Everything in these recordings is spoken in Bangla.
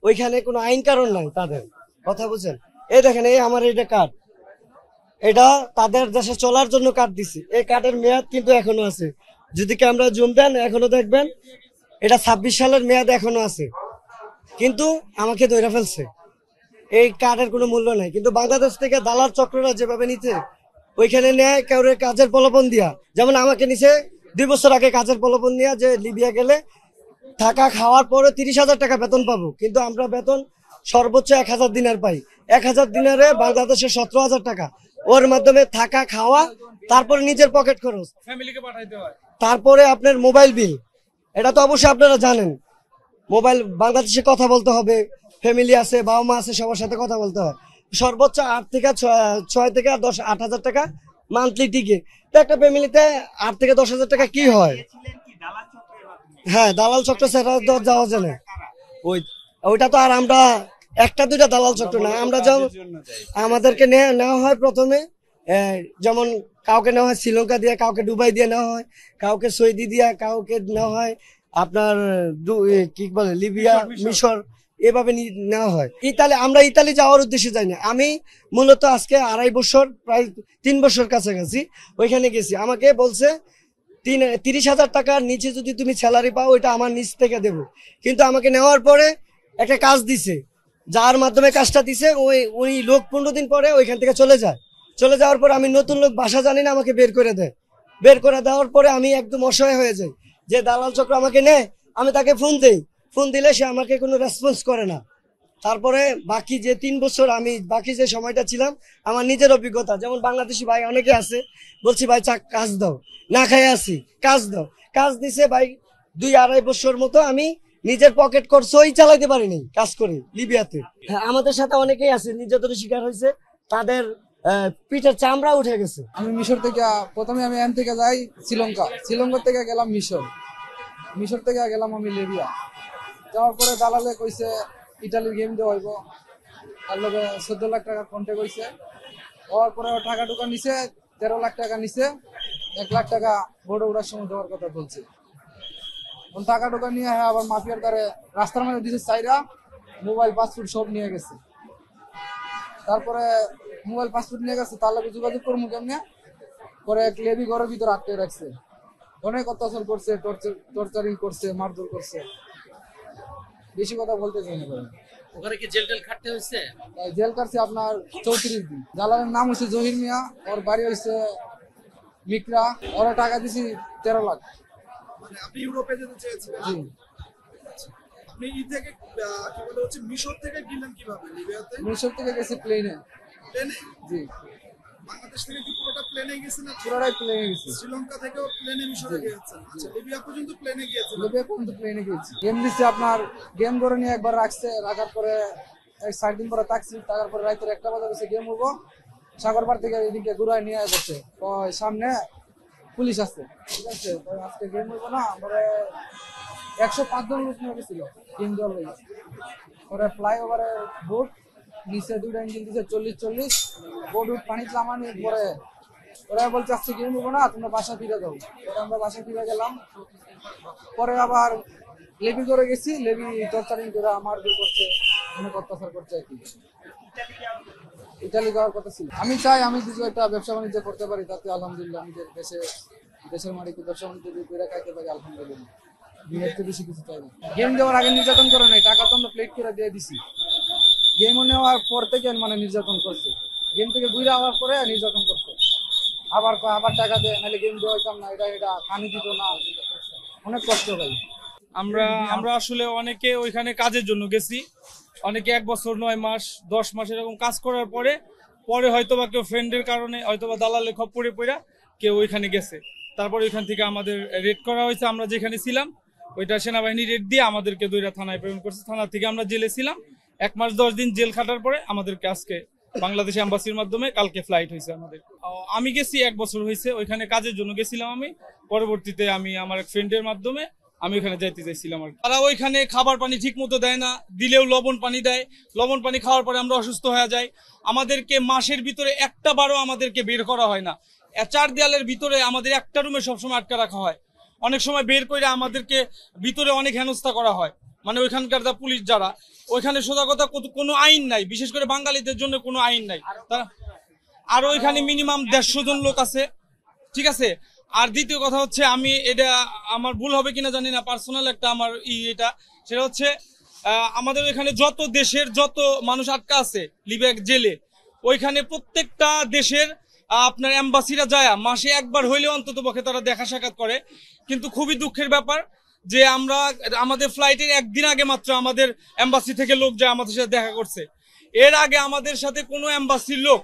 ওইখানে কোনো আইন কারণ নাই তাদের, কথা বুঝছেন? এই দেখেন, এই আমার এটা কার্ড, এটা তাদের দেশে চলার জন্য কার্ড দিছি। এই কার্ডের মেয়াদ কিন্তু এখনো আছে, যদি ক্যামেরা জুম দেন এখনো দেখবেন এটা 26 সালের মেয়াদ এখনো আছে, কিন্তু আমাকে ধরে ফেলছে। এই কার্ডের কোনো মূল্য নাই, কিন্তু বাংলাদেশ থেকে দালাল চক্ররা যেভাবে নিচ্ছে, ওইখানে নেয় কারোর কাজের প্রলোভন দিয়া, যেমন আমাকে নিছে 2 বছর আগে কাজের প্রলোভন দিয়া, যে লিবিয়া গেলে থাকা খাওয়ার পরে 30,000 টাকা বেতন পাবো, কিন্তু আমরা বেতন সর্বোচ্চ 1000 দিনার পাই। 1000 দিনারে বাংলাদেশে 17,000 টাকা, ওর মাধ্যমে থাকা খাওয়া, তারপরে নিজের পকেট খরচ, ফ্যামিলিকে পাঠাইতে হয়, তারপরে আপনার মোবাইল বিল। এটা তো অবশ্যই আপনারা জানেন, মোবাইল বাংলাদেশে কথা বলতে হবে, ফ্যামিলি আছে, বাবা মা আছে, সবার সাথে কথা বলতে হয়। সর্বোচ্চ 8 থেকে 6 থেকে 10 8,000 টাকা মান্থলি টিকে। তো একটা ফ্যামিলিতে 8 থেকে 10,000 টাকা কি হয়? হ্যাঁ, দালাল চক্র ছাড়া তো যাওয়া যায় না। ওইটা তো আর আমরা একটা দুইটা দালাল চক্র না, আমরা যেমন আমাদেরকে নেওয়া হয় প্রথমে, যেমন কাউকে নেওয়া হয় শ্রীলঙ্কা দিয়ে, কাউকে দুবাই দিয়ে নেওয়া হয়, কাউকে সৌদি দিয়ে, কাউকে নেওয়া হয় আপনার কি বলে লিবিয়া, মিশর, এভাবে নেওয়া হয়। আমরা ইতালি যাওয়ার উদ্দেশ্যে যাই না। আমি মূলত আজকে 2.5 বছর, প্রায় 3 বছর কাছাকাছি ওইখানে গেছি। আমাকে বলছে 30,000 টাকার নিচে যদি তুমি স্যালারি পাও, ওইটা আমার নিচ থেকে দেবো। কিন্তু আমাকে নেওয়ার পরে একটা কাজ দিছে, যার মাধ্যমে কাজটা দিছে, ওই লোক 15 দিন পরে ওইখান থেকে চলে যায়। চলে যাওয়ার পর আমি নতুন লোক, ভাষা জানি না, আমাকে বের করে দেয়। বের করে দেওয়ার পরে আমি একদম অসহায় হয়ে যাই। যে দালাল চক্র আমাকে নেয়, আমি তাকে ফোন দিই, ফোন দিলে সে আমাকে কোনো রেসপন্স করে না। তারপরে বাকি যে 3 বছর আমি বাকি যে সময়টা ছিলাম, আমার নিজের অভিজ্ঞতা, যেমন বাংলাদেশি ভাই অনেকে আছে, বলছি ভাই কাজ দাও, না খাই আসি, কাজ দাও, কাজ দিছে ভাই। 2-2.5 বছর মতো আমি নিজের পকেট খরচই চালাইতে পারিনি কাজ করে লিবিয়াতে। হ্যাঁ, আমাদের সাথে অনেকেই আছে নির্যাতনের শিকার হয়েছে, তাদের পিঠের চামড়া উঠে গেছে। আমি মিশর থেকে প্রথমে আমি এখান থেকে যাই শ্রীলঙ্কা থেকে গেলাম মিশর থেকে গেলাম আমি লিবিয়া। যাওয়ার পরে দালালে কইছে ইটালির গেম দিয়ে হইব, তার লগে 14 লাখ টাকা কন্ট্যাক্ট হয়েছে। হওয়ার পরে টাকা টুকা নিছে, 13 লাখ টাকা নিছে, 1 লাখ টাকা বোর্ডে উঠার সময় দেওয়ার কথা বলছে। টাকা টুকা নিয়ে আবার মাফিয়ার দ্বারে রাস্তার মধ্যে দিছে চাইরা, মোবাইল পাসপোর্ট সব নিয়ে গেছে। তারপরে মোবাইল পাসপোর্ট নিয়ে গেছে, তার লগে যোগাযোগ করবো কেমনে, পরে এক লেবি ঘরের ভিতরে আটকে রাখছে, অনেক অত্যাচার করছে, টর্চারিং করছে, মারধর করছে। বেশি কথা বলতে চাই না। ওখানে কি জেল খাটতে হয়েছে? জেল কাটছে আপনার 34 দিন। জালালের নাম হচ্ছে জহির মিয়া, ওর বাড়ি হচ্ছে মিকরা, ওরা টাকা দিছি 13 লাখ। মানে আপনি ইউরোপে যেতে চেয়েছিলেন? জি। আপনি থেকে কি বলে হচ্ছে মিশর থেকে গেলেন কিভাবে লিবিয়াতে? মিশর থেকে গেছি প্লেনে। প্লেনে? জি। বাংলাদেশ থেকে কি পুরোটা প্লেনে গেছেন? পুরোটাই প্লেনে গেছি। শ্রীলঙ্কা থেকেও প্লেনে মিশরে গিয়েছেন? আচ্ছা, লিবিয়া পর্যন্ত প্লেনে গিয়েছেন? লিবিয়া পর্যন্ত প্লেনে গেছি। গেম দিচ্ছে আপনার, গেম ধরে নিয়ে একবার রাখছে, রাখার পরে 60 দিন পরে থাকছি, থাকার পরে রাতের 1টা বাজে গেছে গেম হবো, সাগরপাড় থেকে এদিকে ঘুরায় নিয়ে করছে, সামনে পুলিশ আছে, ঠিক আছে, আজকে গেম হইব না, পরে 105 জন লোক নিয়ে গেছিল গেম দেওয়ার লাগে। পরে ফ্লাইওভারে বোট নিচে 2টা ইঞ্জিন দিচ্ছে 40 বোট পানি নামানোর পরে ওরা বলছে আজকে গেম হইব না, তোমরা বাসা ফিরে যাও। পরে আমরা বাসা ফিরে গেলাম। পরে আবার লেবি করে গেছি, লেবি টর্চারিং করে আমার করছে, অনেক অত্যাচার করছে আর কি। ইটালি যাওয়ার কথা ছিল। আমি চাই আমি কিছু একটা ব্যবসা বাণিজ্য করতে পারি, তাতে আলহামদুলিল্লাহ নিজের দেশের মাটিতে ব্যবসা বাণিজ্য যদি করে খাইতে পারি আলহামদুলিল্লাহ। বেশি কিছু চাই না। গেম দেওয়ার আগে নির্যাতন করে নাই, টাকা তো আমরা প্লেট করে দিয়ে দিছি। গেম নেওয়ার পর থেকে মানে নির্যাতন করছে, গেম থেকে ঘুরে আওয়ার পরে নির্যাতন করছে, আবার টাকা দেয়, নাহলে গেম দেওয়া হইতাম না, এটা পানি দিত না, অনেক কষ্ট হয়। আমরা আসলে অনেকে ওইখানে কাজের জন্য গেছি, অনেকে 1 বছর 9 মাস 10 মাস এরকম কাজ করার পরে হয়তোবা কেউ ফ্রেন্ডের কারণে হয়তোবা দালালে খপ্পরে পড়ে কেউ ওইখানে গেছে। তারপর ওইখান থেকে আমাদের রেড করা হয়েছে, আমরা যেখানে ছিলাম ওইটা সেনাবাহিনী রেড দিয়ে আমাদেরকে দইরা থানায় প্রেরণ করছে। থানা থেকে আমরা জেলে ছিলাম 1 মাস 10 দিন জেল খাটার পরে আমাদেরকে আজকে বাংলাদেশ এম্বাসির মাধ্যমে কালকে ফ্লাইট হয়েছে আমাদের। আমি গেছি 1 বছর হয়েছে, ওইখানে কাজের জন্য গেছিলাম আমি। পরবর্তীতে আমি আমার এক ফ্রেন্ডের মাধ্যমে আমি ওখানে যাইতে চাইছিলাম আর তারা ওইখানে খাবার পানি ঠিক মতো দেয় না, দিলেও লবণ পানি দেয়। লবণ পানি খাওয়ার পরে আমরা অসুস্থ হয়ে যাই। আমাদেরকে মাসের ভিতরে একটা বারও আমাদেরকে বের করা হয় না। 4 দেয়ালের ভিতরে আমাদের একটা রুমে সবসময় আটকা রাখা হয়। অনেক সময় বের করে আমাদেরকে ভিতরে অনেক হেনস্থা করা হয়, মানে ওইখানকার পুলিশ যারা ওইখানে সোজা কথা কোনো আইন নাই, বিশেষ করে বাঙালিদের জন্য কোনো আইন নাই। তারা আর ওইখানে মিনিমাম 150 জন লোক আছে, ঠিক আছে। আর দ্বিতীয় কথা হচ্ছে, আমি এটা আমার ভুল হবে কিনা জানি না, পার্সোনাল একটা আমার এটা, সেটা হচ্ছে আমাদের এখানে যত দেশের যত মানুষ আটকা আছে লিবিয়া জেলে, ওইখানে প্রত্যেকটা দেশের আপনার এম্বাসিরা যায় মাসে একবার হইলেও অন্তত পক্ষে তারা দেখা সাক্ষাৎ করে। কিন্তু খুবই দুঃখের ব্যাপার যে আমরা আমাদের ফ্লাইটের একদিন আগে মাত্র আমাদের এম্বাসি থেকে লোক যায় আমাদের সাথে দেখা করছে। এর আগে আমাদের সাথে কোনো এম্বাসির লোক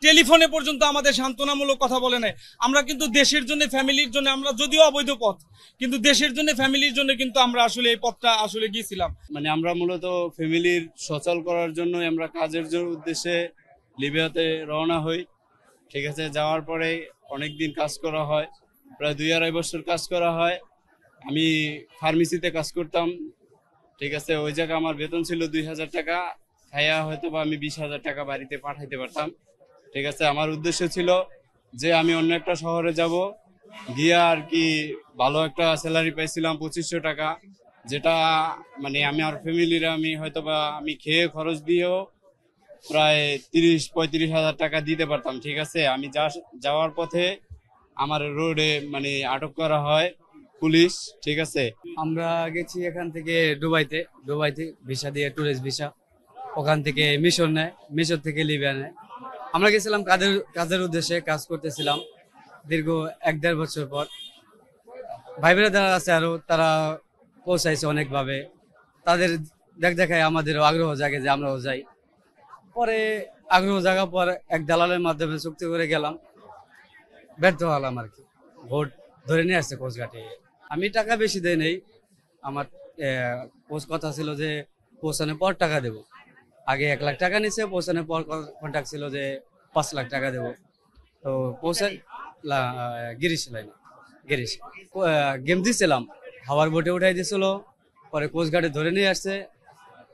টেলিফোনে পর্যন্ত আমাদের সান্ত্বনামূলক কথা বলে নাই। আমরা কিন্তু দেশের জন্য, ফ্যামিলির জন্য, আমরা যদিও অবৈধ পথ, কিন্তু দেশের জন্য, ফ্যামিলির জন্য কিন্তু আমরা আসলে এই পথটা আসলে গিয়েছিলাম। মানে আমরা মূলত ফ্যামিলির সচল করার জন্য আমরা কাজের উদ্দেশ্যে লিবিয়াতে রওনা হই, ঠিক আছে। যাওয়ার পরে অনেক দিন কাজ করা হয়, প্রায় 2-2.5 বছর কাজ করা হয়। আমি ফার্মেসিতে কাজ করতাম, ঠিক আছে। ওই জায়গায় আমার বেতন ছিল 2000 টাকা, খাইয়া হয়তো বা আমি 20,000 টাকা বাড়িতে পাঠাইতে পারতাম, ঠিক আছে। আমার উদ্দেশ্য ছিল যে আমি অন্য একটা শহরে যাব, গিয়ে আর কি ভালো একটা স্যালারি পাইছিলাম 2500 টাকা, যেটা মানে আমি আর ফ্যামিলিরা আমি হয়তো বা আমি খেয়ে খরচ দিয়েও প্রায় 30-35 হাজার টাকা দিতে পারতাম, ঠিক আছে। আমি যাওয়ার পথে আমার রোডে মানে আটক করা হয় পুলিশ, ঠিক আছে। আমরা গেছি এখান থেকে দুবাইতে ভিসা দিয়ে, ট্যুরিস্ট ভিসা। ওখান থেকে মিশর নেয়, মিশর থেকে লিবিয়া নেয়। আমরা গেছিলাম কাজের উদ্দেশ্যে, কাজ করতেছিলাম দীর্ঘ 1-1.5 বছর পর। ভাই বোনেরা আছে আরো, তারা পৌঁছাইছে অনেকভাবে, তাদের দেখায় আমাদেরও আগ্রহ জাগে যে আমরাও যাই। পরে আগ্রহ জাগার পর এক দালালের মাধ্যমে চুক্তি করে গেলাম, ব্যর্থ হলাম আর কি। ভোট ধরে নিয়ে আসছে কোচঘাটে। আমি টাকা বেশি দেই নেই, আমার কথা ছিল যে পৌঁছানোর পর টাকা দেব। আগে 1 লাখ টাকা নিছে, পৌঁছানোর পর কন্ট্যাক্ট ছিল যে 5 লাখ টাকা দেব। তো পৌঁছাই গিরিশ গেম দিছিলাম, হাওয়ার বোটে উঠাই দিয়েছিল। পরে কোচঘাটে ধরে নিয়ে আসছে।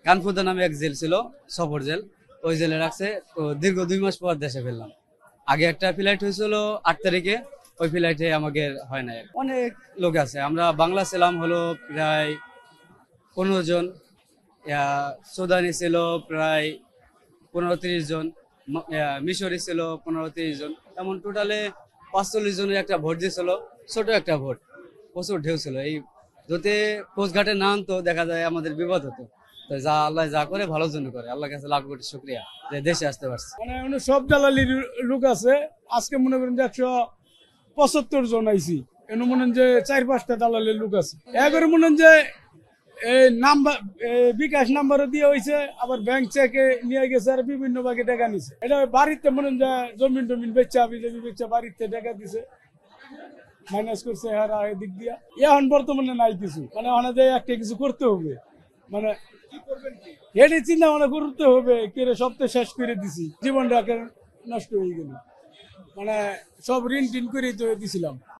কানফুদা নামে এক জেল ছিল, সফর জেল, ওই জেলে রাখছে। তো দীর্ঘ 2 মাস পর দেশে ফেললাম। আগে একটা ফ্লাইট হয়েছিল 8 তারিখে, ওই ফ্লাইটে আমাদের হয় না। অনেক লোক আছে, আমরা বাংলা ছিলাম হলো প্রায় 15 জন, সুদানি ছিল প্রায় 15-30 জন, মিশরি ছিল 15-30 জন, এমন টোটালে 45 জনের একটা ভোট দিয়েছিল। ছোট একটা ভোট, প্রচুর ঢেউ ছিল। এই যদি কোচঘাটে না আনতো দেখা যায় আমাদের বিপদ হতো। তো যা আল্লাহ যা করে ভালোর জন্য করে, আল্লাহর কাছে লাখ কোটি শুকরিয়া যে দেশে আসতে পারছে। মানে সব দালালির লোক আছে। আজকে মনে করেন যে 175 জন আইছি, এনে মনে যে 4-5টা দালালির লোক আছে। এবারে মনে যে এই নাম্বার, বিকাশ নাম্বারও দিয়ে হয়েছে, আবার ব্যাংক চেকে নিয়ে গেছে, আর বিভিন্ন ভাগে টাকা নিছে। এটা বাড়িতে মনে যে জমিন বেচা বেচা বাড়িতে টাকা দিছে, মাইনাস করছে হারা এদিক দিয়া। এখন বর্তমানে নাই কিছু, মানে ওনাদের একটা কিছু করতে হবে, মানে এটি চিন্তা ভাবনা করতে হবে। কেড়ে সপ্তাহ শেষ করে দিছি, জীবনটা নষ্ট হয়ে গেল, মানে সব ঋণ টিন করে দিছিলাম।